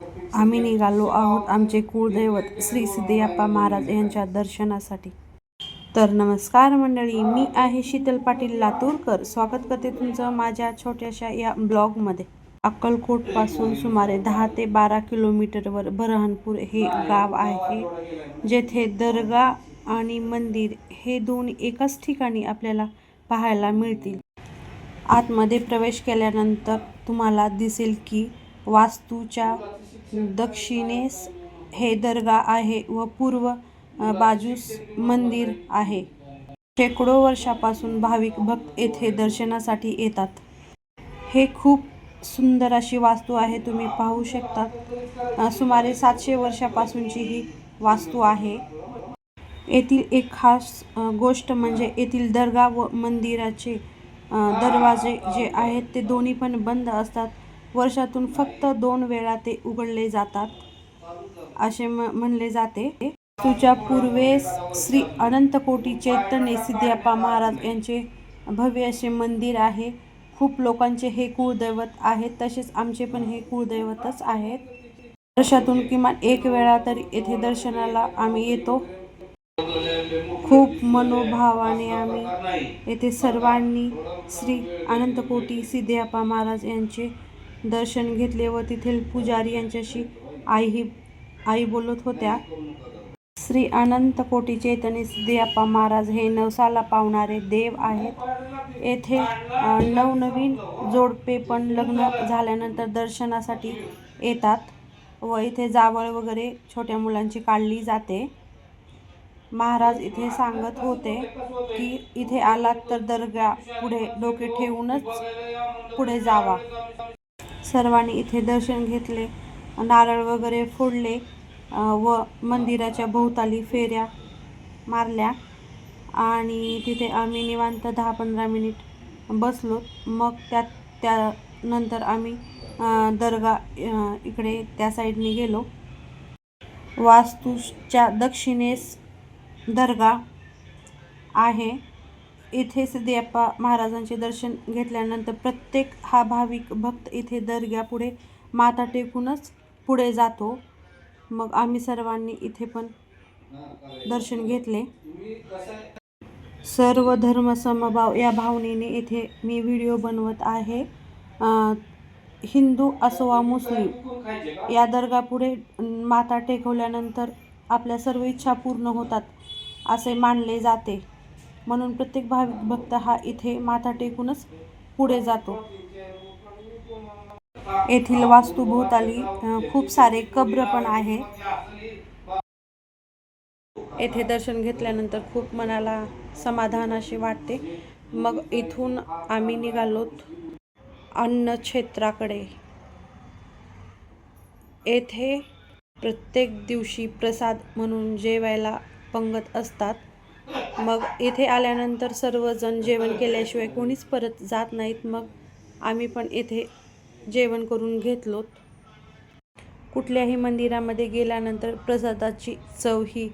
आम्ही निघालो आहोत आमचे कुळदैवत श्री सिद्धयप्पा महाराज यांच्या दर्शनासाठी। तर नमस्कार मंडळी, मी आहे शीतल पाटील लातूरकर। स्वागत करते तुमचं माझ्या छोट्याशा या ब्लॉगमध्ये। अक्कलकोटपासून सुमारे 10 ते 12 किलोमीटरवर बऱ्हाणपूर हे गाव आहे, जेथे दर्गा आणि मंदिर हे दोन्ही एकाच ठिकाणी आपल्याला पाहायला मिळतील। आतमध्ये प्रवेश केल्यानंतर तुम्हाला दिसेल की वास्तूच्या दक्षिणेस हे दर्गा आहे व पूर्व बाजूस मंदिर आहे। शेकडो वर्षापासून भाविक भक्त येथे दर्शनासाठी येतात। हे खूप सुंदर अशी वास्तू आहे, तुम्ही पाहू शकता। सुमारे 700 वर्षापासूनची ही वास्तू आहे। येथील एक खास गोष्ट म्हणजे येथील दर्गा व मंदिराचे दरवाजे जे आहेत ते दोन्ही पण बंद असतात। वर्षातून फक्त 2 वेळा ते उघडले जातात असे म्हणले जाते। वास्तूच्या पूर्वेस श्री अनंतकोटी चैतन्य सिद्धयप्पा महाराज यांचे भव्य असे मंदिर आहे। खूप लोकांचे हे कुळदैवत आहे, तसेच आमचे पण हे कुळदैवतच आहेत। वर्षातून किमान 1 वेळा तरी येथे दर्शनाला आम्ही येतो। खूप मनोभावाने आम्ही येथे सर्वांनी श्री अनंतकोटी सिद्धयप्पा महाराज यांचे दर्शन घेतले व तेथील पुजारी यांच्याशी आई बोलत होत्या। श्री अनंतकोटी चैतन्य सिद्धयप्पा महाराज हे नवसाला पावणारे देव आहेत। येथे नवनवीन जोडपे पण लग्न झाल्यानंतर दर्शनासाठी येतात व इथे जावळ वगैरे छोट्या मुलांची काढली जाते। महाराज इथे सांगत होते की इथे आलात तर दर्गा पुढे डोके ठेवूनच पुढे जावा। सर्वांनी इथे दर्शन घेतले, नारळ वगैरे फोडले व मंदिराच्या भोवताली फेऱ्या मारल्या आणि तिथे आम्ही निवांत 10-15 मिनिट बसलो। मग त्यानंतर आम्ही दर्गा इकडे त्या साईडने गेलो। वास्तूच्या दक्षिणेस दर्गा आहे। इथे सिद्धयप्पा महाराजांचे दर्शन घेतल्यानंतर प्रत्येक हा भाविक भक्त इथे दर्ग्यापुढे माथा टेकूनच पुढे जातो। मग आम्ही सर्वांनी इथे पण दर्शन घेतले। सर्व धर्म समभाव या भावनेने इथे मी व्हिडिओ बनवत आहे। हिंदू असो वा मुस्लिम, या दर्गापुढे माथा टेकवल्यानंतर आपल्या सर्व इच्छा पूर्ण होतात असे मानले जाते, म्हणून प्रत्येक भाविक भक्त हा इथे माथा टेकूनच पुढे जातो। येथील वास्तूभोवताली खूप सारे कब्र पण आहे। येथे दर्शन घेतल्यानंतर खूप मनाला समाधान असे वाटते। मग इथून आम्ही निघालोत अन्नक्षेत्राकडे। येथे प्रत्येक दिवशी प्रसाद म्हणून जेवायला पंगत असतात। मग इथे आल्यानंतर सर्वजण जेवण केल्याशिवाय कोणीच परत जात नाहीत। मग आम्ही पण येथे जेवण करून घेतलोत। कुठल्याही मंदिरामध्ये गेल्यानंतर प्रसादाची चव ही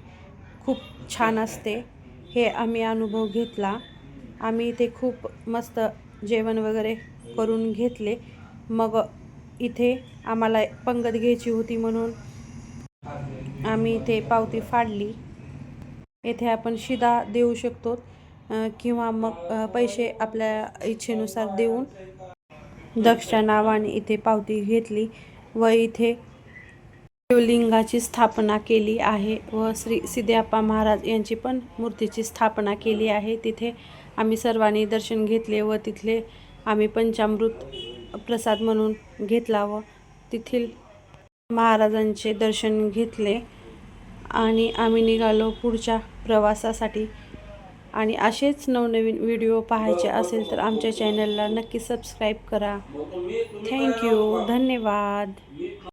खूप छान असते, हे आम्ही अनुभव घेतला। आम्ही इथे खूप मस्त जेवण वगैरे करून घेतले। मग इथे आम्हाला पंगत घ्यायची होती म्हणून आम्ही इथे पावती फाडली। येथे आपण शिधा देऊ शकतो किंवा मग पैसे आपल्या इच्छेनुसार देऊन दक्षच्या नावाने इथे पावती घेतली व इथे शिवलिंगाची स्थापना केली आहे व श्री सिद्धयप्पा महाराज यांची पण मूर्तीची स्थापना केली आहे। तिथे आम्ही सर्वांनी दर्शन घेतले व तिथले आम्ही पंचामृत प्रसाद म्हणून घेतला व तेथील महाराजांचे दर्शन घेतले आणि आम्ही निघालो पुढच्या प्रवासासाठी। आणि असेच नवनवीन व्हिडिओ पाहायचे असेल तर आमच्या चॅनलला नक्की सबस्क्राईब करा। थँक्यू, धन्यवाद।